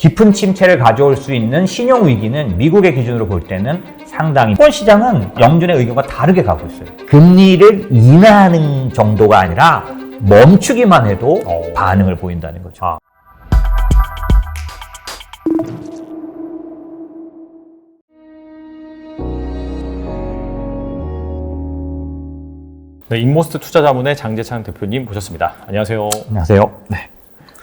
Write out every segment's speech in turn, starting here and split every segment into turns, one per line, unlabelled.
깊은 침체를 가져올 수 있는 신용 위기는 미국의 기준으로 볼 때는 상당히 일본 시장은 영준의 의견과 다르게 가고 있어요. 금리를 인하하는 정도가 아니라 멈추기만 해도 반응을 보인다는 거죠.
네, 인모스트 투자자문의 장재창 대표님 모셨습니다. 안녕하세요.
안녕하세요.
네.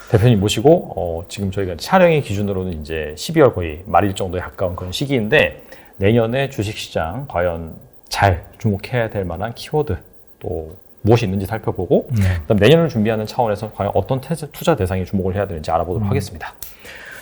대표님 모시고 지금 저희가 촬영의 기준으로는 이제 12월 거의 말일 정도에 가까운 그런 시기인데 내년에 주식시장 과연 잘 주목해야 될 만한 키워드 또 무엇이 있는지 살펴보고 그다음 내년을 준비하는 차원에서 과연 어떤 투자 대상에 주목을 해야 되는지 알아보도록 하겠습니다.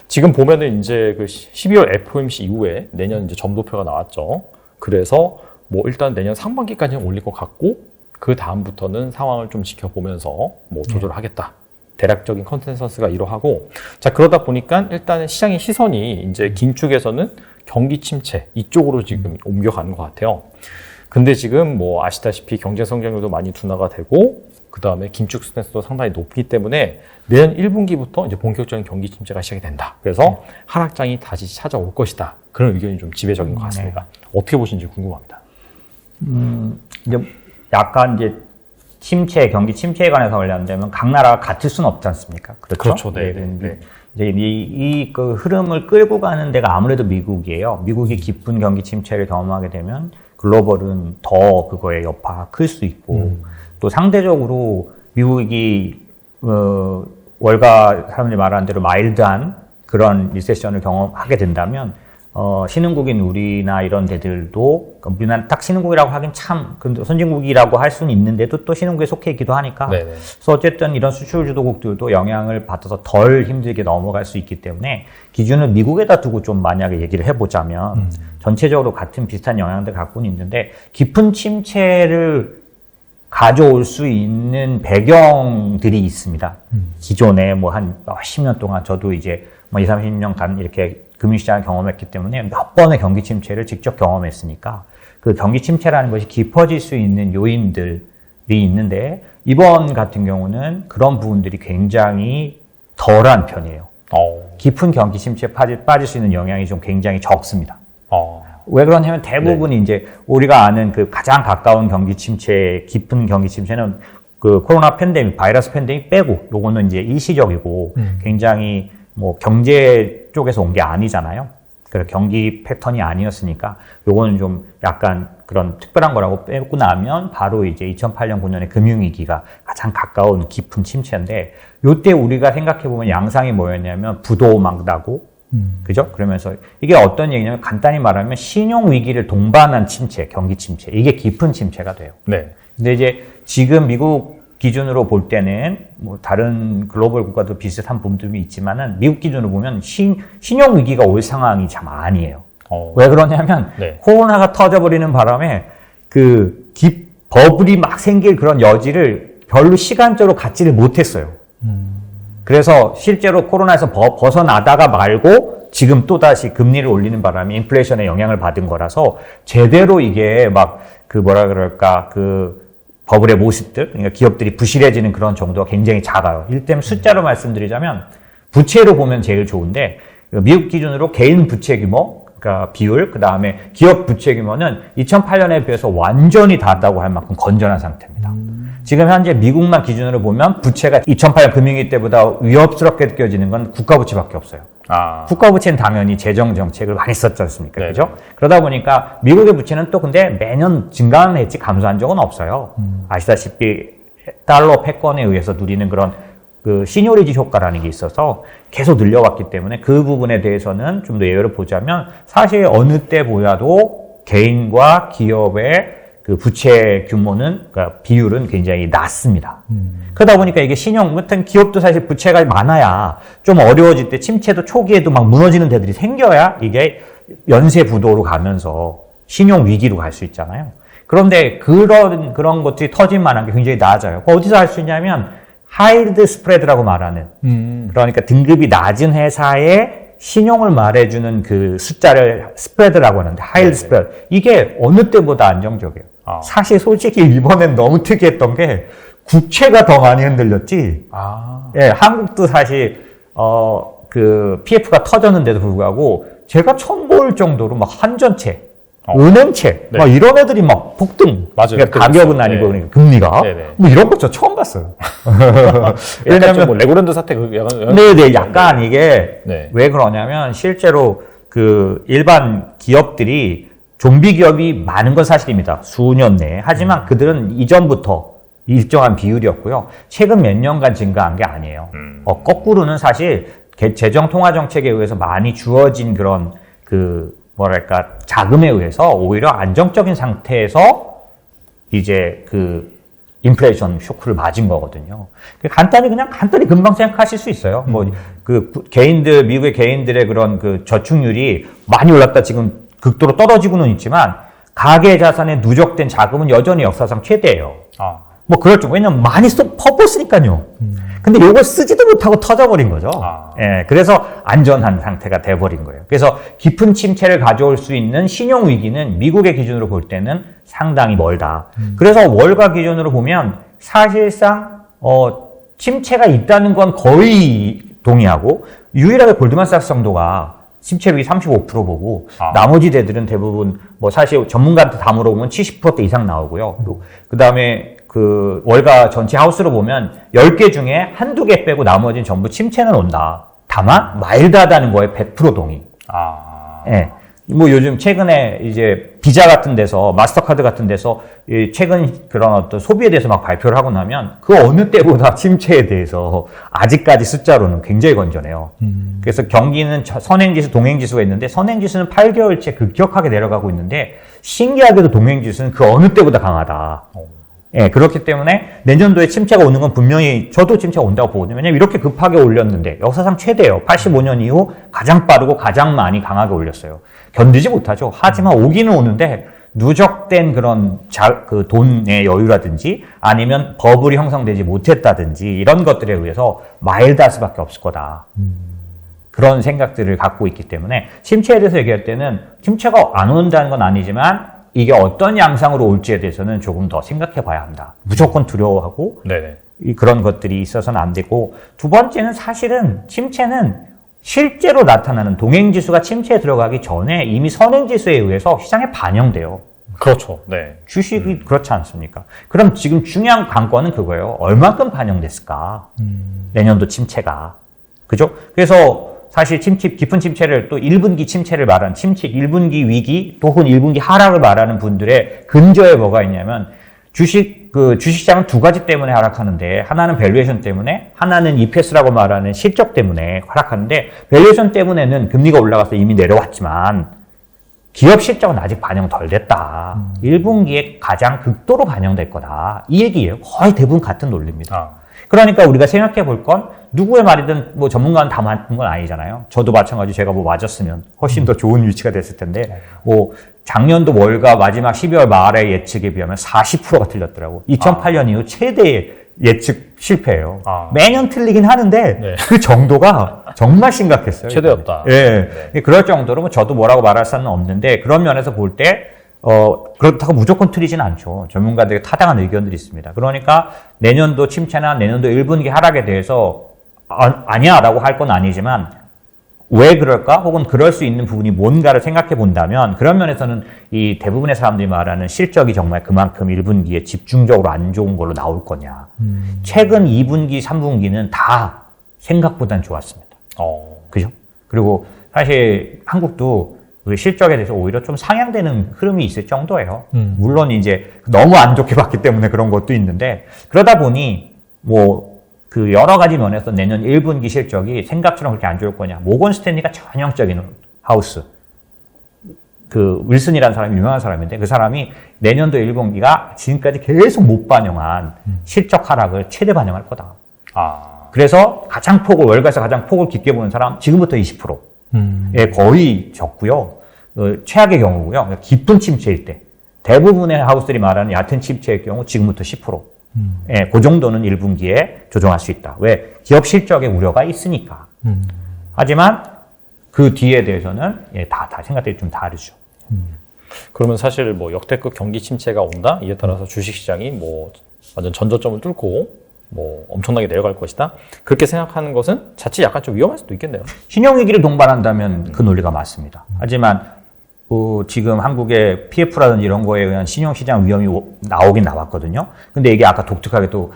지금 보면은 이제 그 12월 FOMC 이후에 내년 이제 점도표가 나왔죠. 그래서 뭐 일단 내년 상반기까지는 올릴 것 같고 그 다음부터는 상황을 좀 지켜보면서 뭐 조절을 하겠다. 대략적인 컨센서스가 이러하고 자 그러다 보니까 일단은 시장의 시선이 이제 긴축에서는 경기 침체 이쪽으로 지금 옮겨가는 것 같아요. 근데 지금 뭐 아시다시피 경제 성장률도 많이 둔화가 되고 그 다음에 긴축 스탠스도 상당히 높기 때문에 내년 1분기부터 이제 본격적인 경기 침체가 시작이 된다. 그래서 하락장이 다시 찾아올 것이다. 그런 의견이 좀 지배적인 것 같습니다. 어떻게 보시는지 궁금합니다.
이제 약간 이제 경기 침체에 관해서 관련되면 각 나라가 같을 수는 없지 않습니까?
그렇죠. 네.
이제 그 흐름을 끌고 가는 데가 아무래도 미국이에요. 미국이 깊은 경기 침체를 경험하게 되면 글로벌은 더 그거의 여파가 클 수 있고 또 상대적으로 미국이 월가 사람들이 말하는 대로 마일드한 그런 리세션을 경험하게 된다면 신흥국인 우리나 이런 데들도 우리나라 딱 신흥국이라고 하긴 참 선진국이라고 할 수는 있는데도 또 신흥국에 속해 있기도 하니까 그래서 어쨌든 이런 수출 주도국들도 영향을 받아서 덜 힘들게 넘어갈 수 있기 때문에 기준을 미국에다 두고 좀 만약에 얘기를 해보자면 전체적으로 같은 비슷한 영향들 갖고는 있는데 깊은 침체를 가져올 수 있는 배경들이 있습니다. 기존에 뭐 한 10년 동안 저도 이제 뭐 20, 30년간 이렇게 금융시장을 경험했기 때문에 몇 번의 경기 침체를 직접 경험했으니까 그 경기 침체라는 것이 깊어질 수 있는 요인들이 있는데 이번 같은 경우는 그런 부분들이 굉장히 덜한 편이에요. 깊은 경기 침체에 빠질 수 있는 영향이 좀 굉장히 적습니다. 왜 그러냐면 대부분이 이제 우리가 아는 그 가장 가까운 경기 침체, 깊은 경기 침체는 그 코로나 팬데믹, 바이러스 팬데믹 빼고 요거는 이제 일시적이고 굉장히 뭐 경제 쪽에서 온 게 아니잖아요. 그래서 경기 패턴이 아니었으니까 요거는 좀 약간 그런 특별한 거라고 빼고 나면 바로 이제 2008년 9년의 금융위기가 가장 가까운 깊은 침체인데 요때 우리가 생각해보면 양상이 뭐였냐면 부도 막 나고 그죠? 그러면서 이게 어떤 얘기냐면 간단히 말하면 신용위기를 동반한 침체, 경기 침체 이게 깊은 침체가 돼요.
네.
근데 이제 지금 미국 기준으로 볼 때는 뭐 다른 글로벌 국가도 비슷한 부분들이 있지만은 미국 기준으로 보면 신용 위기가 올 상황이 참 아니에요. 왜 그러냐면 코로나가 터져버리는 바람에 버블이 막 생길 그런 여지를 별로 시간적으로 갖지를 못했어요. 그래서 실제로 코로나에서 벗어나다가 말고 지금 또다시 금리를 올리는 바람에 인플레이션에 영향을 받은 거라서 제대로 이게 막 버블의 모습들, 그러니까 기업들이 부실해지는 그런 정도가 굉장히 작아요. 일단 숫자로 말씀드리자면 부채로 보면 제일 좋은데 미국 기준으로 개인 부채 규모, 그러니까 비율, 그 다음에 기업 부채 규모는 2008년에 비해서 완전히 닿았다고 할 만큼 건전한 상태입니다. 지금 현재 미국만 기준으로 보면 부채가 2008년 금융위기 때보다 위협스럽게 느껴지는 건 국가부채밖에 없어요. 국가부채는 당연히 재정 정책을 많이 썼지 않습니까? 그죠? 그러다 보니까 미국의 부채는 또 근데 매년 증가는 했지 감소한 적은 없어요. 아시다시피 달러 패권에 의해서 누리는 그런 그 시니어리티 효과라는 게 있어서 계속 늘려왔기 때문에 그 부분에 대해서는 좀 더 예외를 보자면 사실 어느 때 보여도 개인과 기업의 그 부채 규모는, 그러니까 비율은 굉장히 낮습니다. 그러다 보니까 이게 같은 기업도 사실 부채가 많아야 좀 어려워질 때 침체도 초기에도 막 무너지는 데들이 생겨야 이게 연쇄 부도로 가면서 신용 위기로 갈 수 있잖아요. 그런데 그런 것들이 터질 만한 게 굉장히 낮아요. 어디서 할 수 있냐면 하이드 스프레드라고 말하는 그러니까 등급이 낮은 회사의 신용을 말해주는 그 숫자를 스프레드라고 하는데 하이드 스프레드 이게 어느 때보다 안정적이에요. 사실 솔직히 이번엔 너무 특이했던 게 국채가 더 많이 흔들렸지. 한국도 사실 그 PF가 터졌는데도 불구하고 제가 처음 볼 정도로 막 한전채,
어.
은행채,
네.
막 이런 애들이 막 폭등.
맞아요.
그러니까 가격은
그랬어요.
아니고
네.
그러니까 금리가.
네네.
뭐 이런 거 저 처음 봤어요.
약간
왜냐면
좀뭐 레고랜드 사태 그 약간
네네 약간 이게
네.
왜 그러냐면 실제로 그 일반 기업들이 좀비 기업이 많은 건 사실입니다. 수년 내에. 하지만 그들은 이전부터 일정한 비율이었고요. 최근 몇 년간 증가한 게 아니에요. 거꾸로는 사실 재정 통화 정책에 의해서 많이 주어진 그런 그 뭐랄까 자금에 의해서 오히려 안정적인 상태에서 이제 그 인플레이션 쇼크를 맞은 거거든요. 간단히 금방 생각하실 수 있어요. 뭐 그 개인들 미국의 개인들의 그런 그 저축률이 많이 올랐다 지금 극도로 떨어지고는 있지만 가계 자산에 누적된 자금은 여전히 역사상 최대예요.
아.
뭐 그렇죠. 왜냐면 많이 퍼붓으니까요. 근데 이걸 쓰지도 못하고 터져버린 거죠.
아.
예, 그래서 안전한 상태가 돼버린 거예요. 그래서 깊은 침체를 가져올 수 있는 신용 위기는 미국의 기준으로 볼 때는 상당히 멀다. 그래서 월가 기준으로 보면 사실상 침체가 있다는 건 거의 동의하고 유일하게 골드만삭스 정도가 침체 위기 35% 보고 나머지 데들은 대부분 뭐 사실 전문가한테 다 물어보면 70%대 이상 나오고요. 그다음에 그 월가 전체 하우스로 보면 10개 중에 한두 개 빼고 나머지는 전부 침체는 온다. 다만 마일드하다는 거에 100% 동의.
아.
예. 뭐 요즘 최근에 이제 비자 같은 데서 마스터카드 같은 데서 최근 그런 어떤 소비에 대해서 막 발표를 하고 나면 그 어느 때보다 침체에 대해서 아직까지 숫자로는 굉장히 건전해요. 그래서 경기는 선행지수, 동행지수가 있는데 선행지수는 8개월째 급격하게 내려가고 있는데 신기하게도 동행지수는 그 어느 때보다 강하다. 예, 그렇기 때문에 내년도에 침체가 오는 건 분명히 저도 침체가 온다고 보거든요. 왜냐면 이렇게 급하게 올렸는데 역사상 최대예요. 85년 이후 가장 빠르고 가장 많이 강하게 올렸어요. 견디지 못하죠. 하지만 오기는 오는데 누적된 그런 그 돈의 여유라든지 아니면 버블이 형성되지 못했다든지 이런 것들에 의해서 마일드할 수밖에 없을 거다. 그런 생각들을 갖고 있기 때문에 침체에 대해서 얘기할 때는 침체가 안 온다는 건 아니지만 이게 어떤 양상으로 올지에 대해서는 조금 더 생각해 봐야 합니다. 무조건 두려워하고
네네.
그런 것들이 있어서는 안 되고 두 번째는 사실은 침체는 실제로 나타나는 동행지수가 침체에 들어가기 전에 이미 선행지수에 의해서 시장에 반영돼요.
그렇죠. 네.
주식이 그렇지 않습니까? 그럼 지금 중요한 관건은 그거예요. 얼마큼 반영됐을까? 내년도 침체가. 그죠? 그래서 사실 깊은 침체를 또 1분기 침체를 말하는 1분기 위기 또는 1분기 하락을 말하는 분들의 근저에 뭐가 있냐면 주식시장은 두 가지 때문에 하락하는데 하나는 밸류에이션 때문에 하나는 EPS라고 말하는 실적 때문에 하락하는데 밸류에이션 때문에는 금리가 올라가서 이미 내려왔지만 기업 실적은 아직 반영 덜 됐다. 1분기에 가장 극도로 반영될 거다. 이 얘기예요. 거의 대부분 같은 논리입니다. 그러니까 우리가 생각해 볼 건 누구의 말이든 뭐 전문가는 다 맞는 건 아니잖아요. 저도 마찬가지 제가 뭐 맞았으면 훨씬 더 좋은 위치가 됐을 텐데 뭐 작년도 월가 마지막 12월 말의 예측에 비하면 40%가 틀렸더라고. 2008년 이후 최대의 예측 실패예요. 매년 틀리긴 하는데
네.
그 정도가 정말 심각했어요.
최대였다.
예. 네. 그럴 정도로 뭐 저도 뭐라고 말할 수는 없는데 그런 면에서 볼 때 그렇다고 무조건 틀리진 않죠. 전문가들의 타당한 의견들이 있습니다. 그러니까 내년도 침체나 내년도 1분기 하락에 대해서 아니야 라고 할 건 아니지만 왜 그럴까? 혹은 그럴 수 있는 부분이 뭔가를 생각해 본다면 그런 면에서는 이 대부분의 사람들이 말하는 실적이 정말 그만큼 1분기에 집중적으로 안 좋은 걸로 나올 거냐. 최근 2분기, 3분기는 다 생각보단 좋았습니다. 그죠? 그리고 사실 한국도 그 실적에 대해서 오히려 좀 상향되는 흐름이 있을 정도예요. 물론 이제 너무 안 좋게 봤기 때문에 그런 것도 있는데 그러다 보니 뭐 그 여러 가지 면에서 내년 1분기 실적이 생각처럼 그렇게 안 좋을 거냐. 모건 스탠리가 전형적인 하우스. 그 윌슨이라는 사람이 유명한 사람인데 그 사람이 내년도 1분기가 지금까지 계속 못 반영한 실적 하락을 최대 반영할 거다. 그래서 월가에서 가장 폭을 깊게 보는 사람 지금부터 20%에 거의 적고요. 최악의 경우고요. 깊은 침체일 때 대부분의 하우스들이 말하는 얕은 침체의 경우 지금부터 10%. 예, 그 정도는 1분기에 조정할 수 있다. 왜? 기업 실적에 우려가 있으니까. 하지만 그 뒤에 대해서는 다 생각들이 좀 다르죠.
그러면 사실 뭐 역대급 경기 침체가 온다? 이에 따라서 주식시장이 뭐 완전 전저점을 뚫고 뭐 엄청나게 내려갈 것이다. 그렇게 생각하는 것은 자칫 약간 좀 위험할 수도 있겠네요.
신용위기를 동반한다면 그 논리가 맞습니다. 하지만 지금 한국의 PF라든지 이런 거에 의한 신용시장 위험이 나오긴 나왔거든요. 근데 이게 아까 독특하게 또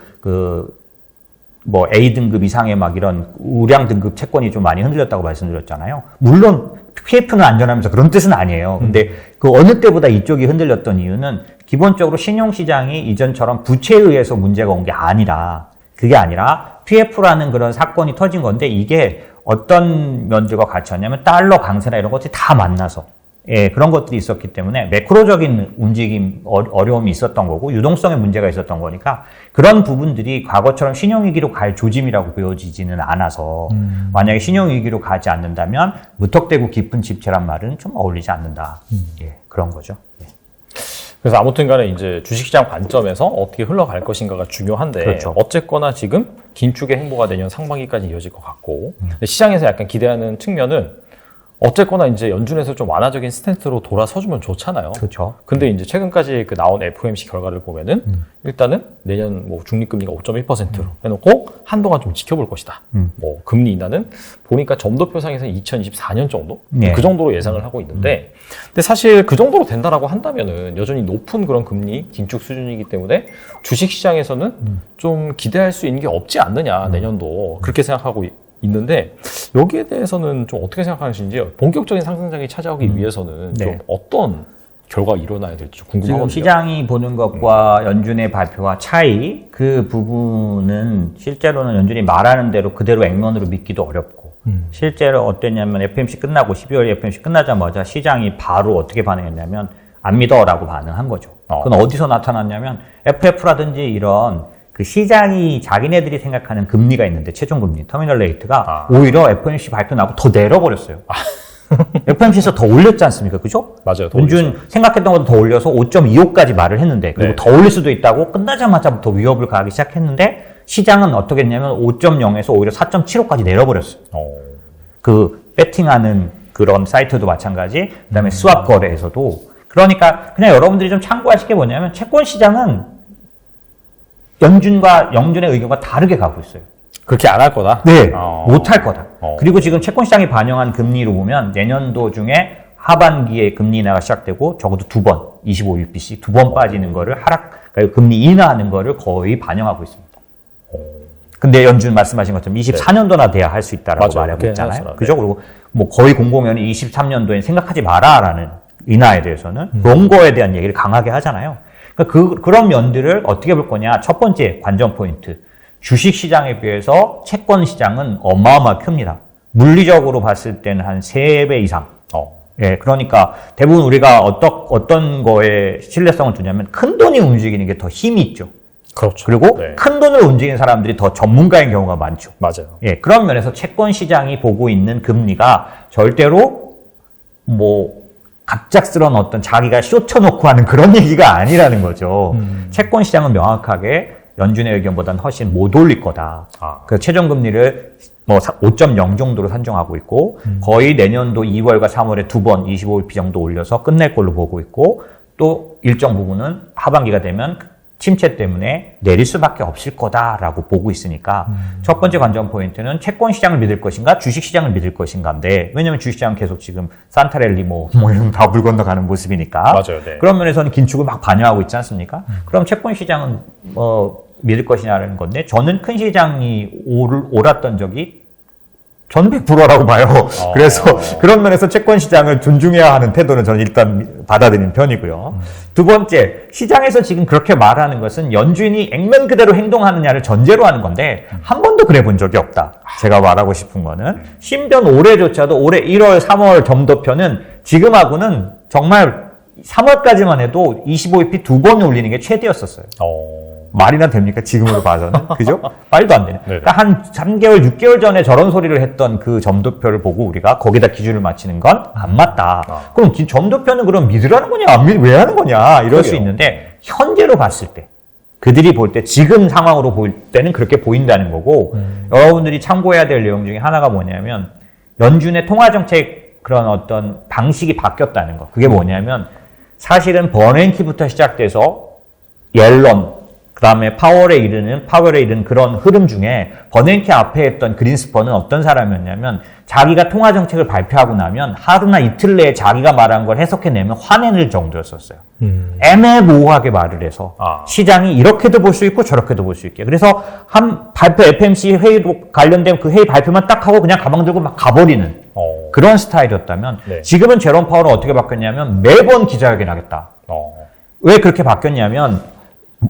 뭐 A등급 이상의 막 이런 우량 등급 채권이 좀 많이 흔들렸다고 말씀드렸잖아요. 물론 PF는 안전하면서 그런 뜻은 아니에요. 근데 그 어느 때보다 이쪽이 흔들렸던 이유는 기본적으로 신용시장이 이전처럼 부채에 의해서 문제가 온 게 아니라 그게 아니라 PF라는 그런 사건이 터진 건데 이게 어떤 면들과 같이 왔냐면 달러 강세나 이런 것들이 다 만나서 예, 그런 것들이 있었기 때문에 매크로적인 움직임, 어려움이 있었던 거고 유동성에 문제가 있었던 거니까 그런 부분들이 과거처럼 신용위기로 갈 조짐이라고 보여지지는 않아서 만약에 신용위기로 가지 않는다면 무턱대고 깊은 집체란 말은 좀 어울리지 않는다. 예, 그런 거죠. 예.
그래서 아무튼 간에 이제 주식시장 관점에서 어떻게 흘러갈 것인가가 중요한데
그렇죠.
어쨌거나 지금 긴축의 행보가 내년 상반기까지 이어질 것 같고 근데 시장에서 약간 기대하는 측면은 어쨌거나 이제 연준에서 좀 완화적인 스탠스로 돌아서주면 좋잖아요.
그렇죠.
근데 이제 최근까지 그 나온 FOMC 결과를 보면은 일단은 내년 뭐 중립금리가 5.1%로 해놓고 한동안 좀 지켜볼 것이다. 뭐 금리 인하는 보니까 점도표상에서는 2024년 정도
네.
그 정도로 예상을 하고 있는데, 근데 사실 그 정도로 된다라고 한다면은 여전히 높은 그런 금리 긴축 수준이기 때문에 주식시장에서는 좀 기대할 수 있는 게 없지 않느냐 내년도 그렇게 생각하고 있는데 여기에 대해서는 좀 어떻게 생각하시는지 본격적인 상승장이 찾아오기 위해서는
네.
좀 어떤 결과가 일어나야 될지 궁금하거든요.
지금 시장이 보는 것과 연준의 발표와 차이 그 부분은 실제로는 연준이 말하는 대로 그대로 액면으로 믿기도 어렵고 실제로 어땠냐면 FOMC 끝나고 12월 FOMC 끝나자마자 시장이 바로 어떻게 반응했냐면 안 믿어라고 반응한 거죠. 그건 어디서 나타났냐면 FF라든지 이런 그 시장이 자기네들이 생각하는 금리가 있는데 최종금리, 터미널 레이트가 오히려 FOMC 발표 나고 더 내려버렸어요. FOMC에서 더 올렸지 않습니까? 그죠?
맞아요.
연준 생각했던 것보다 더 올려서 5.25까지 말을 했는데 그리고
네.
더 올릴 수도 있다고 끝나자마자 더 위협을 가하기 시작했는데 시장은 어떻게 했냐면 5.0에서 오히려 4.75까지 내려버렸어요. 그 배팅하는 그런 사이트도 마찬가지, 그다음에 스왑 거래에서도. 그러니까 그냥 여러분들이 좀 참고하실 게 뭐냐면 채권 시장은 연준의 의견과 다르게 가고 있어요.
그렇게 안 할 거다?
네, 못할 거다.
어.
그리고 지금 채권 시장이 반영한 금리로 보면 내년도 중에 하반기에 금리 인하가 시작되고 적어도 2번, 25bp씩 2번 빠지는 거를 그러니까 금리 인하하는 거를 거의 반영하고 있습니다. 근데 연준 말씀하신 것처럼 24년도나 돼야 할 수 있다라고
맞아요.
말하고
그렇게
있잖아요.
해놨어요.
그죠? 그리고 뭐 거의 공공연히 23년도엔 생각하지 마라라는 인하에 대해서는 그런 거에 대한 얘기를 강하게 하잖아요. 그러니까 그런 면들을 어떻게 볼 거냐. 첫 번째 관전 포인트. 주식 시장에 비해서 채권 시장은 어마어마하게 큽니다. 물리적으로 봤을 때는 한 3배 이상. 예, 그러니까 대부분 우리가 어떤 거에 신뢰성을 두냐면 큰 돈이 움직이는 게 더 힘이 있죠.
그렇죠.
그리고
네.
큰 돈을 움직이는 사람들이 더 전문가인 경우가 많죠.
맞아요.
예, 그런 면에서 채권 시장이 보고 있는 금리가 절대로 뭐 갑작스러운 어떤 자기가 쇼쳐놓고 하는 그런 얘기가 아니라는 거죠. 채권 시장은 명확하게 연준의 의견보다는 훨씬 못 올릴 거다. 그 최종 금리를 뭐 5.0 정도로 산정하고 있고 거의 내년도 2월과 3월에 2번 25bp 정도 올려서 끝낼 걸로 보고 있고 또 일정 부분은 하반기가 되면 침체 때문에 내릴 수밖에 없을 거다라고 보고 있으니까 첫 번째 관전 포인트는 채권 시장을 믿을 것인가 주식 시장을 믿을 것인가인데 왜냐면 주식 시장은 계속 지금 산타랠리 뭐 이런 다 물 건너가는 모습이니까
맞아요. 네.
그런 면에서는 긴축을 막 반영하고 있지 않습니까? 그럼 채권 시장은 믿을 것이냐는 건데 저는 큰 시장이 옳았던 적이 저는 100%라고 봐요. 그래서 그런 면에서 채권 시장을 존중해야 하는 태도는 저는 일단 받아들이는 편이고요. 두 번째, 시장에서 지금 그렇게 말하는 것은 연준이 액면 그대로 행동하느냐를 전제로 하는 건데 한 번도 그래 본 적이 없다. 제가 말하고 싶은 거는 신변 올해조차도 올해 1월, 3월 점도표는 지금하고는 정말 3월까지만 해도 25bp 2번 올리는 게 최대였었어요. 말이나 됩니까? 지금으로 봐서는. 그죠? 말도 안 되네. 그러니까 한 3개월, 6개월 전에 저런 소리를 했던 그 점도표를 보고 우리가 거기다 기준을 맞추는 건 안 맞다. 그럼 점도표는 그럼 믿으라는 거냐? 왜 하는 거냐? 이럴 수 있는데 현재로 봤을 때 그들이 볼 때 지금 상황으로 볼 때는 그렇게 보인다는 거고 여러분들이 참고해야 될 내용 중에 하나가 뭐냐면 연준의 통화정책 그런 어떤 방식이 바뀌었다는 거. 그게 뭐냐면 사실은 버냉키부터 시작돼서 옐런 그다음에 파월에 이르는 그런 흐름 중에 버냉키 앞에 했던 그린스펀은 어떤 사람이었냐면 자기가 통화 정책을 발표하고 나면 하루나 이틀 내에 자기가 말한 걸 해석해내면 화내는 정도였었어요. 애매모호하게 말을 해서 시장이 이렇게도 볼 수 있고 저렇게도 볼 수 있게. 그래서 한 발표 FMC 회의로 관련된 그 회의 발표만 딱 하고 그냥 가방 들고 막 가버리는 그런 스타일이었다면
네.
지금은 제롬 파월은 어떻게 바뀌었냐면 매번 기자회견 하겠다. 왜 그렇게 바뀌었냐면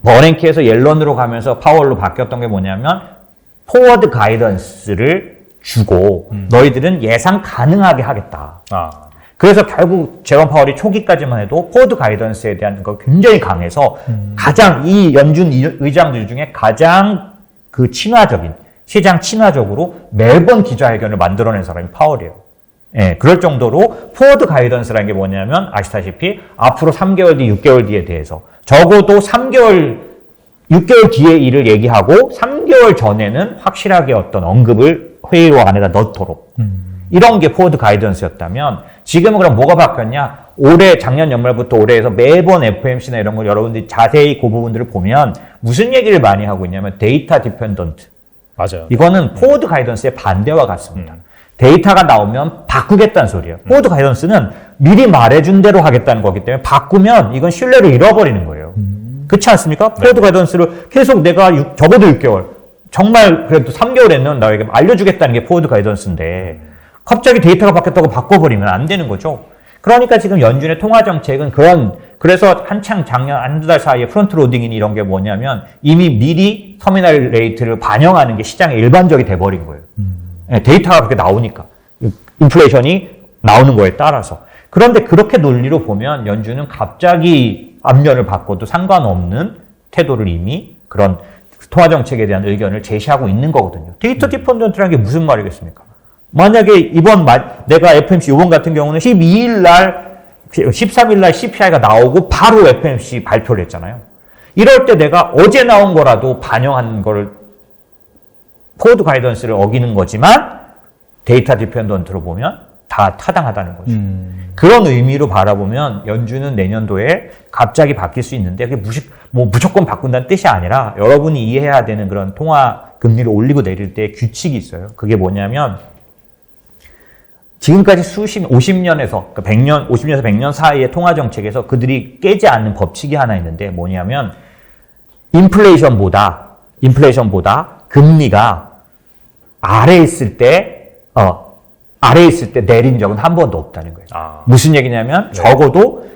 버냉키에서 옐런으로 가면서 파월로 바뀌었던 게 뭐냐면 포워드 가이던스를 주고 너희들은 예상 가능하게 하겠다. 그래서 결국 제롬 파월이 초기까지만 해도 포워드 가이던스에 대한 거 굉장히 강해서 가장 이 연준 의장들 중에 가장 그 친화적인 시장 친화적으로 매번 기자회견을 만들어낸 사람이 파월이에요. 예, 그럴 정도로 포워드 가이던스라는 게 뭐냐면 아시다시피 앞으로 3개월 뒤, 6개월 뒤에 대해서 적어도 6개월 뒤의 일을 얘기하고 3개월 전에는 확실하게 어떤 언급을 회의로 안에다 넣도록 이런 게 포워드 가이던스였다면 지금은 그럼 뭐가 바뀌었냐? 작년 연말부터 올해에서 매번 FOMC나 이런 걸 여러분들이 자세히 그 부분들을 보면 무슨 얘기를 많이 하고 있냐면 데이터 디펜던트.
맞아요.
이거는 포워드 가이던스의 반대와 같습니다. 데이터가 나오면 바꾸겠다는 소리예요. 포워드 가이던스는 미리 말해준 대로 하겠다는 거기 때문에 바꾸면 이건 신뢰를 잃어버리는 거예요. 그렇지 않습니까? 포워드 가이던스를 계속 내가 적어도 6개월, 정말 그래도 3개월에는 나에게 알려주겠다는 게 포워드 가이던스인데 갑자기 데이터가 바뀌었다고 바꿔버리면 안 되는 거죠. 그러니까 지금 연준의 통화 정책은 그래서 한창 작년 한두 달 사이에 프론트 로딩이니 이런 게 뭐냐면 이미 미리 터미널 레이트를 반영하는 게 시장에 일반적이 돼버린 거예요. 데이터가 그렇게 나오니까. 인플레이션이 나오는 거에 따라서. 그런데 그렇게 논리로 보면 연준은 갑자기 앞면을 바꿔도 상관없는 태도를 이미 그런 통화 정책에 대한 의견을 제시하고 있는 거거든요. 데이터 디펜던트라는 게 무슨 말이겠습니까? 만약에 내가 FMC 이번 같은 경우는 13일 날 CPI가 나오고 바로 FMC 발표를 했잖아요. 이럴 때 내가 어제 나온 거라도 반영한 거를 포워드 가이던스를 어기는 거지만 데이터 디펜던트로 보면 다 타당하다는 거죠. 그런 의미로 바라보면 연준은 내년도에 갑자기 바뀔 수 있는데 그게 무조건 바꾼다는 뜻이 아니라 여러분이 이해해야 되는 그런 통화 금리를 올리고 내릴 때 규칙이 있어요. 그게 뭐냐면 지금까지 50년에서 100년 사이의 통화 정책에서 그들이 깨지 않는 법칙이 하나 있는데 뭐냐면 인플레이션보다 금리가 아래에 있을 때 내린 적은 한 번도 없다는 거예요. 무슨 얘기냐면 적어도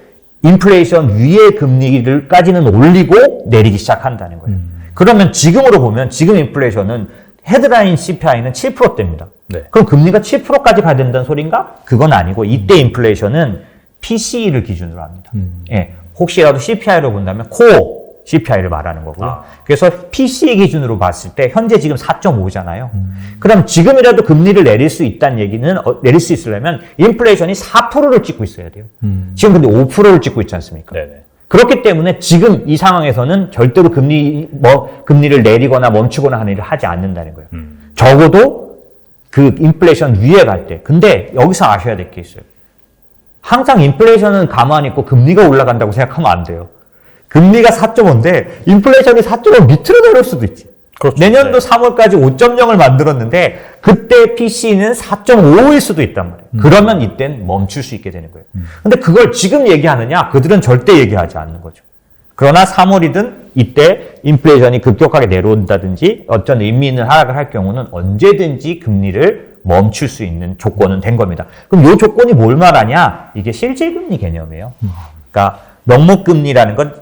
인플레이션 위의 금리를까지는 올리고 내리기 시작한다는 거예요. 그러면 지금으로 보면 지금 인플레이션은 헤드라인 CPI는 7%대입니다.
네.
그럼 금리가 7%까지 가야 된다는 소린가? 그건 아니고 이때 인플레이션은 PCE를 기준으로 합니다. 예, 혹시라도 CPI로 본다면 코어 CPI를 말하는 거고요. 그래서 PCE 기준으로 봤을 때 현재 지금 4.5잖아요. 그럼 지금이라도 금리를 내릴 수 있다는 얘기는 내릴 수 있으려면 인플레이션이 4%를 찍고 있어야 돼요. 지금 근데 5%를 찍고 있지 않습니까?
네네.
그렇기 때문에 지금 이 상황에서는 절대로 금리를 내리거나 멈추거나 하는 일을 하지 않는다는 거예요. 적어도 그 인플레이션 위에 갈 때. 근데 여기서 아셔야 될 게 있어요. 항상 인플레이션은 가만히 있고 금리가 올라간다고 생각하면 안 돼요. 금리가 4.5인데 인플레이션이 4.5 밑으로 내려올 수도 있지.
그렇죠.
내년도
네.
3월까지 5.0을 만들었는데 그때 PC는 4.5일 수도 있단 말이에요. 그러면 이땐 멈출 수 있게 되는 거예요. 근데 그걸 지금 얘기하느냐? 그들은 절대 얘기하지 않는 거죠. 그러나 3월이든 이때 인플레이션이 급격하게 내려온다든지 어떤 인민을 하락을 할 경우는 언제든지 금리를 멈출 수 있는 조건은 된 겁니다. 그럼 이 조건이 뭘 말하냐? 이게 실질금리 개념이에요. 그러니까 명목금리라는 건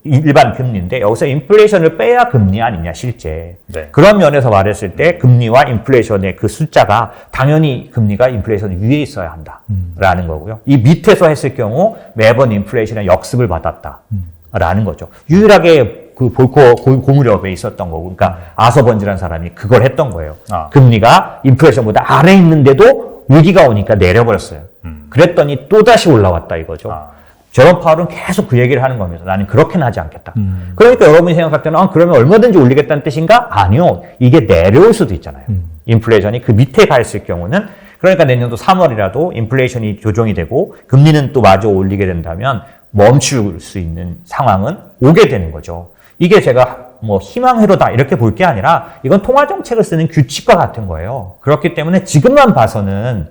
일반 금리인데 여기서 인플레이션을 빼야 금리 아니냐 실제.
네.
그런 면에서 말했을 때 금리와 인플레이션의 그 숫자가 당연히 금리가 인플레이션 위에 있어야 한다라는 거고요. 이 밑에서 했을 경우 매번 인플레이션의 역습을 받았다라는 거죠. 유일하게 그 볼코 고무렵에 있었던 거고, 그러니까 아서번지라는 사람이 그걸 했던 거예요. 금리가 인플레이션보다 아래 있는데도 위기가 오니까 내려버렸어요. 그랬더니 또 다시 올라왔다 이거죠. 제롬 파월은 계속 그 얘기를 하는 겁니다. 나는 그렇게는 하지 않겠다. 그러니까 여러분이 생각할 때는 그러면 얼마든지 올리겠다는 뜻인가? 아니요. 이게 내려올 수도 있잖아요. 인플레이션이 그 밑에 가 있을 경우는 그러니까 내년도 3월이라도 인플레이션이 조정이 되고 금리는 또 마저 올리게 된다면 멈출 수 있는 상황은 오게 되는 거죠. 이게 제가 뭐 희망회로다 이렇게 볼 게 아니라 이건 통화정책을 쓰는 규칙과 같은 거예요. 그렇기 때문에 지금만 봐서는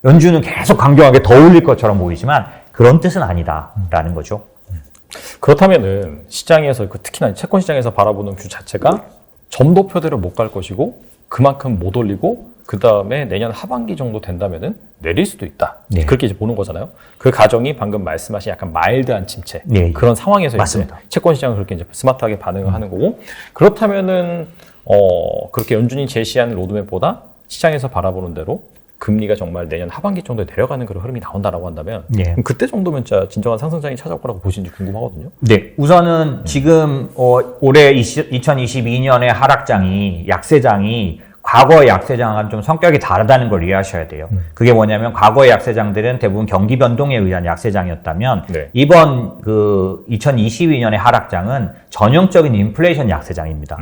연준은 계속 강경하게 더 올릴 것처럼 보이지만 그런 뜻은 아니다라는 거죠.
그렇다면은 시장에서 특히나 채권 시장에서 바라보는 뷰 자체가 점도표대로 못 갈 것이고 그만큼 못 올리고 그 다음에 내년 하반기 정도 된다면은 내릴 수도 있다.
네.
그렇게 이제 보는 거잖아요. 그 가정이 방금 말씀하신 약간 마일드한 침체
네.
그런 상황에서
맞습니다.
이제 채권 시장은 그렇게 이제 스마트하게 반응을 하는 거고 그렇다면은 그렇게 연준이 제시한 로드맵보다 시장에서 바라보는 대로 금리가 정말 내년 하반기 정도에 내려가는 그런 흐름이 나온다라고 한다면
네.
그럼 그때 정도면 진짜 진정한 상승장이 찾아올 거라고 보시는지 궁금하거든요.
네, 우선은 지금 올해 2022년의 하락장이 약세장이 과거의 약세장과는 좀 성격이 다르다는 걸 이해하셔야 돼요. 그게 뭐냐면 과거의 약세장들은 대부분 경기 변동에 의한 약세장이었다면
네.
이번 그 2022년의 하락장은 전형적인 인플레이션 약세장입니다.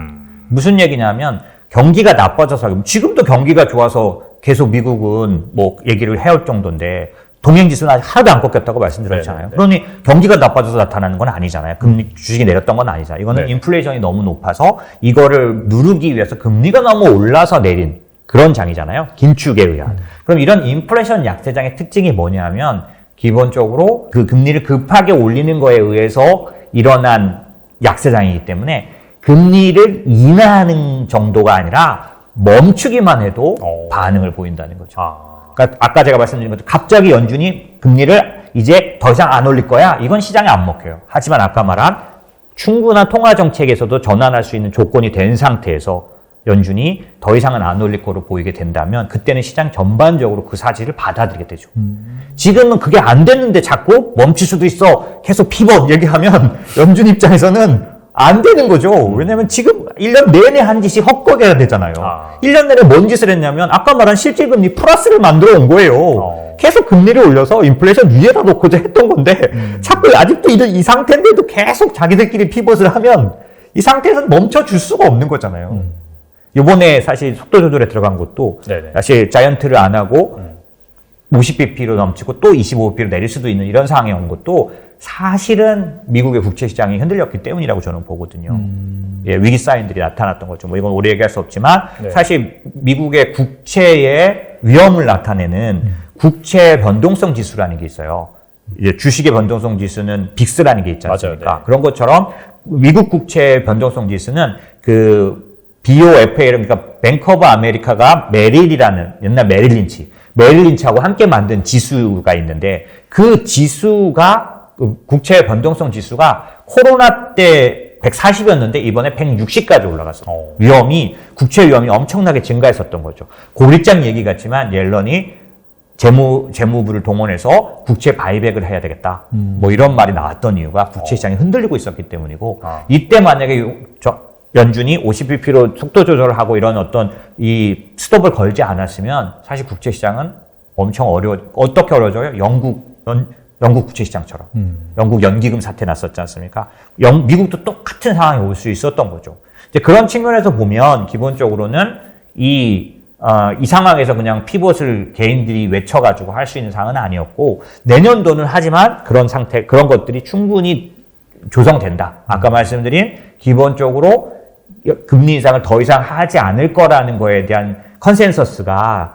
무슨 얘기냐면 경기가 나빠져서 지금도 경기가 좋아서 계속 미국은 뭐 얘기를 해올 정도인데 동행지수는 아직 하나도 안 꺾였다고 말씀드렸잖아요.
네네네.
그러니 경기가 나빠져서 나타나는 건 아니잖아요. 금리 주식이 내렸던 건 아니잖아요. 이거는
네.
인플레이션이 너무 높아서 이거를 누르기 위해서 금리가 너무 올라서 내린 그런 장이잖아요. 긴축에 의한. 그럼 이런 인플레이션 약세장의 특징이 뭐냐면 기본적으로 그 금리를 급하게 올리는 거에 의해서 일어난 약세장이기 때문에 금리를 인하하는 정도가 아니라 멈추기만 해도 반응을 보인다는 거죠. 그러니까 아까 제가 말씀드린 것처럼 갑자기 연준이 금리를 이제 더 이상 안 올릴 거야. 이건 시장에 안 먹혀요. 하지만 아까 말한 충분한 통화 정책에서도 전환할 수 있는 조건이 된 상태에서 연준이 더 이상은 안 올릴 거로 보이게 된다면 그때는 시장 전반적으로 그 사실을 받아들이게 되죠. 지금은 그게 안 됐는데 자꾸 멈출 수도 있어. 계속 피벗 얘기하면 연준 입장에서는 안 되는 거죠. 왜냐면 지금 1년 내내 한 짓이 헛거겨야 되잖아요. 1년 내내 뭔 짓을 했냐면 아까 말한 실질금리 플러스를 만들어 온 거예요. 계속 금리를 올려서 인플레이션 위에다 놓고자 했던 건데 자꾸 아직도 이 상태인데도 계속 자기들끼리 피벗을 하면 이 상태에서는 멈춰줄 수가 없는 거잖아요. 이번에 사실 속도 조절에 들어간 것도
네네.
사실 자이언트를 안 하고 50bp로 넘치고 또 25bp로 내릴 수도 있는 이런 상황에 온 것도 사실은 미국의 국채 시장이 흔들렸기 때문이라고 저는 보거든요. 예, 위기 사인들이 나타났던 거죠. 뭐 이건 오래 얘기할 수 없지만
네.
사실 미국의 국채의 위험을 나타내는 국채 변동성 지수라는 게 있어요. 이제 주식의 변동성 지수는 빅스라는 게 있지 않습니까?
맞아요, 네.
그런 것처럼 미국 국채 변동성 지수는 그 BOFA 그러니까 뱅크 오브 아메리카가 메릴이라는 옛날 메릴 린치하고 함께 만든 지수가 있는데 그 지수가 그 국채 변동성 지수가 코로나 때 140이었는데 이번에 160까지 올라갔어. 국채 위험이 엄청나게 증가했었던 거죠. 고립장 얘기 같지만 옐런이 재무부를 동원해서 국채 바이백을 해야 되겠다. 뭐 이런 말이 나왔던 이유가 국채 시장이 흔들리고 있었기 때문이고 이때 만약에 연준이 50bp로 속도 조절을 하고 이런 어떤 이 스톱을 걸지 않았으면 사실 국채 시장은 엄청 어떻게 어려워져요? 영국 국채 시장처럼. 영국 연기금 사태 났었지 않습니까? 미국도 똑같은 상황이 올 수 있었던 거죠. 이제 그런 측면에서 보면 기본적으로는 이 상황에서 그냥 피벗을 개인들이 외쳐가지고 할 수 있는 상황은 아니었고 내년도는 하지만 그런 것들이 충분히 조성된다. 아까 말씀드린 기본적으로 금리 인상을 더 이상 하지 않을 거라는 거에 대한 컨센서스가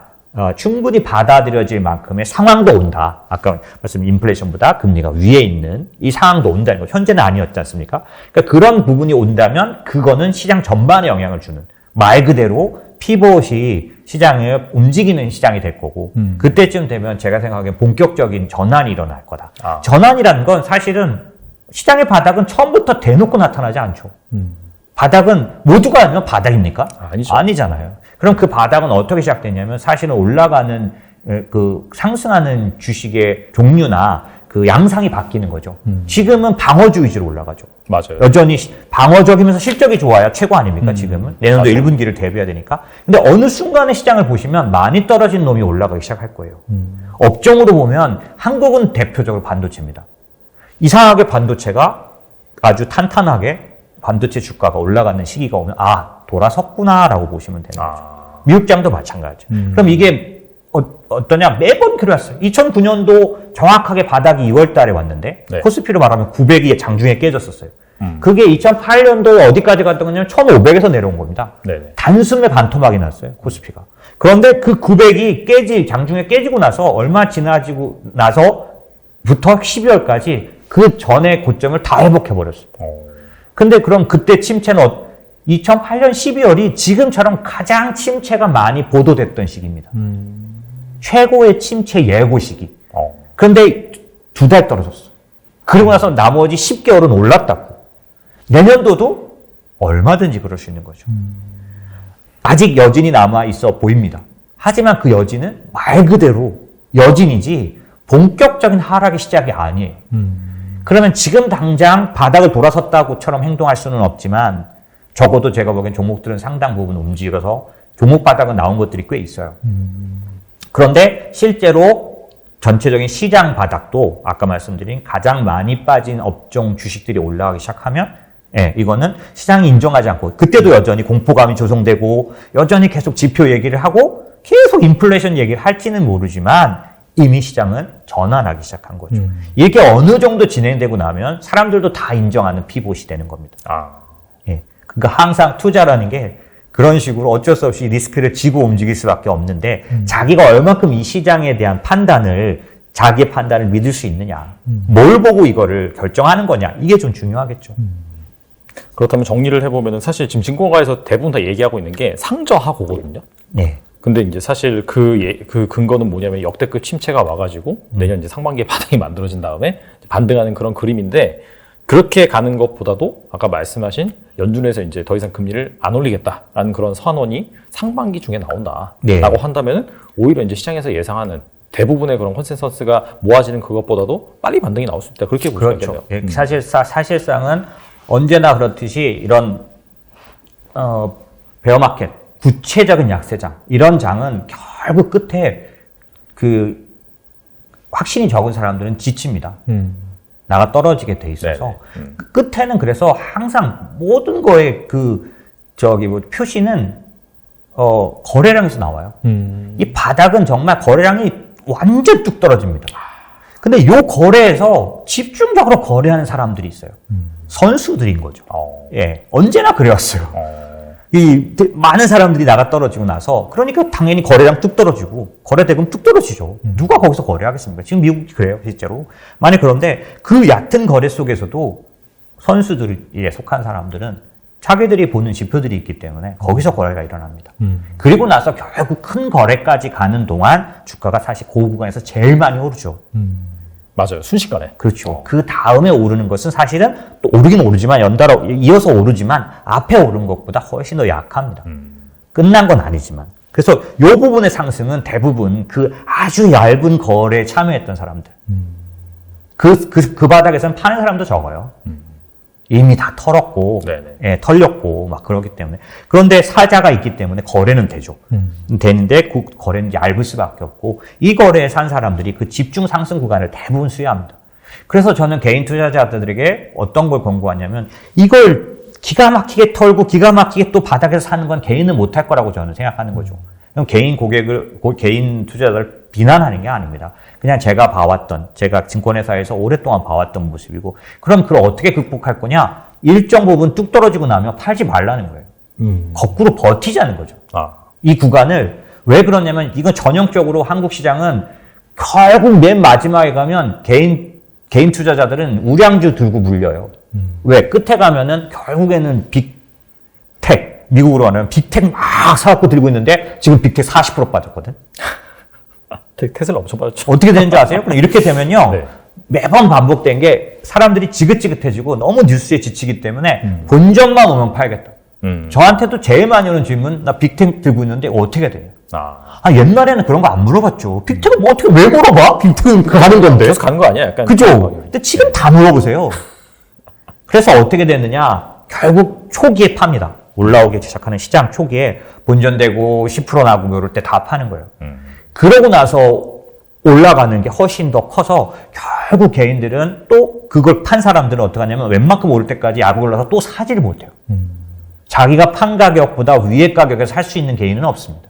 충분히 받아들여질 만큼의 상황도 온다. 아까 말씀드린 인플레이션보다 금리가 위에 있는 이 상황도 온다는 거. 현재는 아니었지 않습니까? 그러니까 그런 부분이 온다면 그거는 시장 전반에 영향을 주는 말 그대로 피벗이 시장을 움직이는 시장이 될 거고 그때쯤 되면 제가 생각하기엔 본격적인 전환이 일어날 거다. 전환이라는 건 사실은 시장의 바닥은 처음부터 대놓고 나타나지 않죠. 바닥은 모두가 알면 바닥입니까?
아니죠.
아니잖아요. 그럼 그 바닥은 어떻게 시작됐냐면 사실은 올라가는 그 상승하는 주식의 종류나 그 양상이 바뀌는 거죠. 지금은 방어주 위주로 올라가죠.
맞아요.
여전히 방어적이면서 실적이 좋아야 최고 아닙니까? 지금은 내년도
맞아요.
1분기를 대비해야 되니까. 근데 어느 순간에 시장을 보시면 많이 떨어진 놈이 올라가기 시작할 거예요. 업종으로 보면 한국은 대표적으로 반도체입니다. 이상하게 반도체가 아주 탄탄하게 반도체 주가가 올라가는 시기가 오면 돌아섰구나라고 보시면 되는 거죠. 미국장도 마찬가지죠. 그럼 이게 어떠냐? 매번 그랬어요. 2009년도 정확하게 바닥이 2월 달에 왔는데
네.
코스피로 말하면 900이 장중에 깨졌었어요. 그게 2008년도에 어디까지 갔던 거냐면 1,500에서 내려온 겁니다.
네네.
단숨에 반토막이 났어요, 코스피가. 그런데 그 900이 장중에 깨지고 나서 얼마 지나지고 나서부터 12월까지 그 전에 고점을 다 회복해버렸어요. 근데 그럼 그때 침체는 2008년 12월이 지금처럼 가장 침체가 많이 보도됐던 시기입니다. 최고의 침체 예고 시기. 그런데 2달 떨어졌어. 그리고 나서 나머지 10개월은 올랐다고. 내년도도 얼마든지 그럴 수 있는 거죠. 아직 여진이 남아 있어 보입니다. 하지만 그 여진은 말 그대로 여진이지 본격적인 하락의 시작이 아니에요. 그러면 지금 당장 바닥을 돌아섰다고처럼 행동할 수는 없지만 적어도 제가 보기엔 종목들은 상당 부분 움직여서 종목 바닥은 나온 것들이 꽤 있어요. 그런데 실제로 전체적인 시장 바닥도 아까 말씀드린 가장 많이 빠진 업종 주식들이 올라가기 시작하면 이거는 시장이 인정하지 않고 그때도 여전히 공포감이 조성되고 여전히 계속 지표 얘기를 하고 계속 인플레이션 얘기를 할지는 모르지만 이미 시장은 전환하기 시작한 거죠. 이게 어느 정도 진행되고 나면 사람들도 다 인정하는 피봇이 되는 겁니다. 그러니까 항상 투자라는 게 그런 식으로 어쩔 수 없이 리스크를 지고 움직일 수밖에 없는데 자기가 얼마큼 이 시장에 대한 자기의 판단을 믿을 수 있느냐, 뭘 보고 이거를 결정하는 거냐, 이게 좀 중요하겠죠.
그렇다면 정리를 해보면 사실 지금 증권가에서 대부분 다 얘기하고 있는 게 상저하고거든요.
네.
근데 이제 사실 그 근거는 뭐냐면 역대급 침체가 와가지고 내년 이제 상반기에 바닥이 만들어진 다음에 반등하는 그런 그림인데 그렇게 가는 것보다도 아까 말씀하신 연준에서 이제 더 이상 금리를 안 올리겠다라는 그런 선언이 상반기 중에 나온다라고
네.
한다면은 오히려 이제 시장에서 예상하는 대부분의 그런 컨센서스가 모아지는 그것보다도 빨리 반등이 나올 수 있다. 그렇게 볼 수가 있겠네요.
그렇죠. 사실상은 언제나 그렇듯이 이런 베어마켓, 구체적인 약세장 이런 장은 결국 끝에 그 확신이 적은 사람들은 지칩니다. 나가 떨어지게 돼 있어서 끝에는 그래서 항상 모든 거에 표시는 거래량에서 나와요. 이 바닥은 정말 거래량이 완전 뚝 떨어집니다. 근데 요 거래에서 집중적으로 거래하는 사람들이 있어요. 선수들인 거죠. 언제나 그래왔어요. 많은 사람들이 나가 떨어지고 나서 그러니까 당연히 거래량 뚝 떨어지고 거래 대금 뚝 떨어지죠. 누가 거기서 거래하겠습니까? 지금 미국이 그래요, 실제로. 만약 그런데 그 얕은 거래 속에서도 선수들에 속한 사람들은 자기들이 보는 지표들이 있기 때문에 거기서 거래가 일어납니다. 그리고 나서 결국 큰 거래까지 가는 동안 주가가 사실 그 구간에서 제일 많이 오르죠.
맞아요. 순식간에.
그렇죠. 그 다음에 오르는 것은 사실은 또 오르긴 오르지만 연달아 이어서 오르지만 앞에 오른 것보다 훨씬 더 약합니다. 끝난 건 아니지만. 그래서 이 부분의 상승은 대부분 그 아주 얇은 거래에 참여했던 사람들. 그 바닥에서는 파는 사람도 적어요. 이미 다 털었고, 털렸고, 막 그러기 때문에. 그런데 사자가 있기 때문에 거래는 되죠. 되는데 그 거래는 얇을 수밖에 없고, 이 거래에 산 사람들이 그 집중 상승 구간을 대부분 수혜합니다. 그래서 저는 개인 투자자들에게 어떤 걸 권고하냐면, 이걸 기가 막히게 털고 기가 막히게 또 바닥에서 사는 건 개인은 못할 거라고 저는 생각하는 거죠. 그럼 개인 투자자를 비난하는 게 아닙니다. 그냥 제가 증권회사에서 오랫동안 봐왔던 모습이고, 그럼 그걸 어떻게 극복할 거냐? 일정 부분 뚝 떨어지고 나면 팔지 말라는 거예요. 거꾸로 버티자는 거죠. 이 구간을. 왜 그러냐면, 이건 전형적으로 한국 시장은 결국 맨 마지막에 가면 개인 투자자들은 우량주 들고 물려요. 왜? 끝에 가면은 결국에는 빅텍, 미국으로 하면 빅텍 막 사갖고 들고 있는데 지금 빅텍 40% 빠졌거든.
테슬라 엄청 빠졌죠.
어떻게 되는지 아세요? 그럼 이렇게 되면요. 매번 반복된 게 사람들이 지긋지긋해지고 너무 뉴스에 지치기 때문에 본전만 오면 팔겠다. 저한테도 제일 많이 오는 질문, 나 빅텍 들고 있는데 어떻게 돼요? 옛날에는 그런 거 안 물어봤죠. 빅텍은 뭐 어떻게 왜 물어봐? 빅텍은 가는 건데.
계속 가는 거 아니야? 약간.
그죠? 근데 지금 다 물어보세요. 그래서 어떻게 됐느냐? 결국 초기에 팝니다. 올라오기 시작하는 시장 초기에 본전되고 10% 나고 이럴 때 다 파는 거예요. 그러고 나서 올라가는 게 훨씬 더 커서 결국 개인들은 또 그걸 판 사람들은 어떻게 하냐면 웬만큼 오를 때까지 약을 올라서 또 사지를 못해요. 자기가 판 가격보다 위에 가격에 살 수 있는 개인은 없습니다.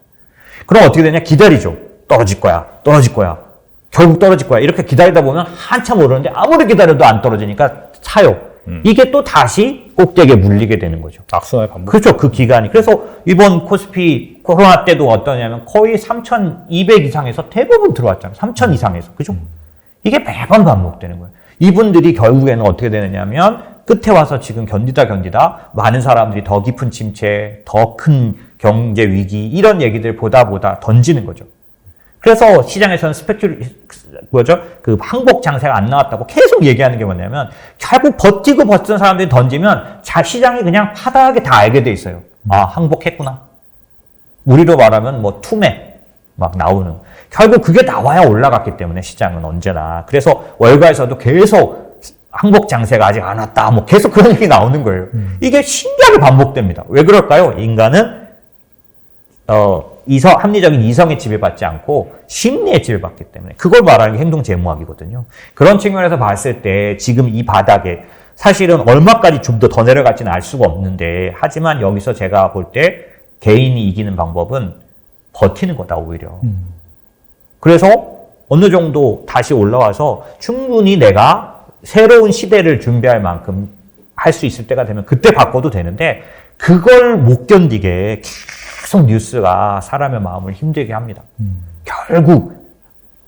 그럼 어떻게 되냐? 기다리죠. 떨어질 거야. 결국 떨어질 거야. 이렇게 기다리다 보면 한참 오르는데 아무리 기다려도 안 떨어지니까 사요. 이게 또 다시 꼭대기에 물리게 되는 거죠.
악순환의 반복.
그렇죠. 그 기간이. 그래서 이번 코스피 코로나 때도 어떠냐면 거의 3,200 이상에서 대부분 들어왔잖아요. 3,000 이상에서. 그죠? 이게 매번 반복되는 거예요. 이분들이 결국에는 어떻게 되느냐면 끝에 와서 지금 견디다 많은 사람들이 더 깊은 침체, 더 큰 경제 위기 이런 얘기들 보다 던지는 거죠. 그래서 시장에서는 그 항복 장세가 안 나왔다고 계속 얘기하는 게 뭐냐면 결국 버티고 버티던 사람들이 던지면 시장이 그냥 파다하게 다 알게 돼 있어요. 아, 항복했구나. 우리로 말하면 뭐 투매 막 나오는. 결국 그게 나와야 올라갔기 때문에 시장은 언제나. 그래서 월가에서도 계속 항복 장세가 아직 안 왔다. 뭐 계속 그런 얘기 나오는 거예요. 이게 신기하게 반복됩니다. 왜 그럴까요? 인간은 합리적인 이성에 지배받지 않고 심리에 지배받기 때문에 그걸 말하는 게 행동 제모학이거든요. 그런 측면에서 봤을 때 지금 이 바닥에 사실은 얼마까지 좀 더 내려갈지는 알 수가 없는데 하지만 여기서 제가 볼 때 개인이 이기는 방법은 버티는 거다 오히려. 그래서 어느 정도 다시 올라와서 충분히 내가 새로운 시대를 준비할 만큼 할 수 있을 때가 되면 그때 바꿔도 되는데 그걸 못 견디게 계속 뉴스가 사람의 마음을 힘들게 합니다.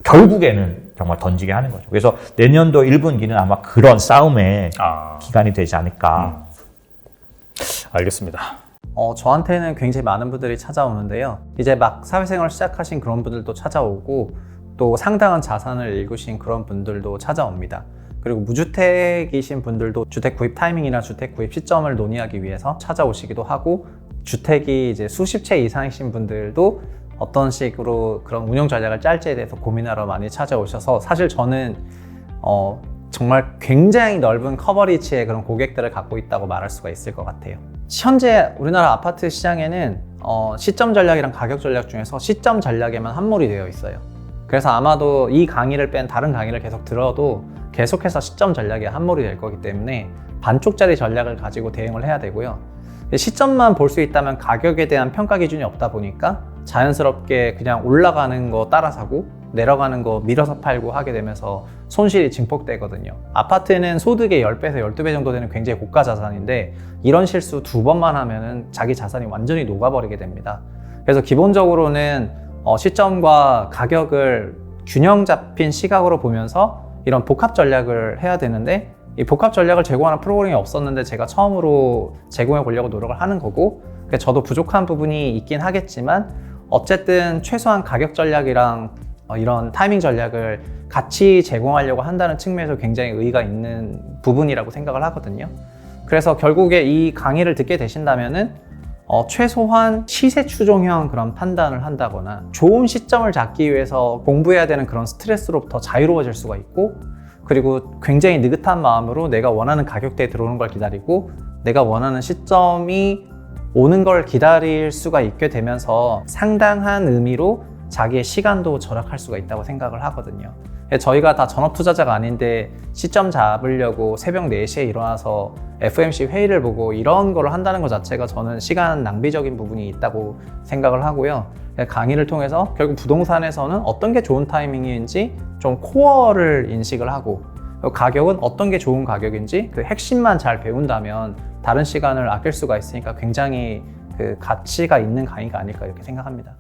결국에는 정말 던지게 하는 거죠. 그래서 내년도 1분기는 아마 그런 싸움의 기간이 되지 않을까.
알겠습니다.
저한테는 굉장히 많은 분들이 찾아오는데요. 이제 막 사회생활을 시작하신 그런 분들도 찾아오고 또 상당한 자산을 일구신 그런 분들도 찾아옵니다. 그리고 무주택이신 분들도 주택 구입 타이밍이나 주택 구입 시점을 논의하기 위해서 찾아오시기도 하고 주택이 이제 수십 채 이상이신 분들도 어떤 식으로 그런 운영 전략을 짤지에 대해서 고민하러 많이 찾아오셔서 사실 저는 정말 굉장히 넓은 커버리지의 그런 고객들을 갖고 있다고 말할 수가 있을 것 같아요. 현재 우리나라 아파트 시장에는 시점 전략이랑 가격 전략 중에서 시점 전략에만 함몰이 되어 있어요. 그래서 아마도 이 강의를 뺀 다른 강의를 계속 들어도 계속해서 시점 전략에 함몰이 될 거기 때문에 반쪽짜리 전략을 가지고 대응을 해야 되고요. 시점만 볼 수 있다면 가격에 대한 평가 기준이 없다 보니까 자연스럽게 그냥 올라가는 거 따라 사고 내려가는 거 밀어서 팔고 하게 되면서 손실이 증폭되거든요. 아파트는 소득의 10배에서 12배 정도 되는 굉장히 고가 자산인데 이런 실수 2번만 하면은 자기 자산이 완전히 녹아버리게 됩니다. 그래서 기본적으로는 시점과 가격을 균형 잡힌 시각으로 보면서 이런 복합 전략을 해야 되는데 이 복합 전략을 제공하는 프로그램이 없었는데 제가 처음으로 제공해 보려고 노력을 하는 거고 저도 부족한 부분이 있긴 하겠지만 어쨌든 최소한 가격 전략이랑 이런 타이밍 전략을 같이 제공하려고 한다는 측면에서 굉장히 의의가 있는 부분이라고 생각을 하거든요. 그래서 결국에 이 강의를 듣게 되신다면은 최소한 시세 추종형 그런 판단을 한다거나 좋은 시점을 잡기 위해서 공부해야 되는 그런 스트레스로부터 자유로워질 수가 있고 그리고 굉장히 느긋한 마음으로 내가 원하는 가격대에 들어오는 걸 기다리고 내가 원하는 시점이 오는 걸 기다릴 수가 있게 되면서 상당한 의미로 자기의 시간도 절약할 수가 있다고 생각을 하거든요. 저희가 다 전업 투자자가 아닌데 시점 잡으려고 새벽 4시에 일어나서 FOMC 회의를 보고 이런 걸 한다는 것 자체가 저는 시간 낭비적인 부분이 있다고 생각을 하고요. 강의를 통해서 결국 부동산에서는 어떤 게 좋은 타이밍인지 좀 코어를 인식을 하고 가격은 어떤 게 좋은 가격인지 그 핵심만 잘 배운다면 다른 시간을 아낄 수가 있으니까 굉장히 그 가치가 있는 강의가 아닐까 이렇게 생각합니다.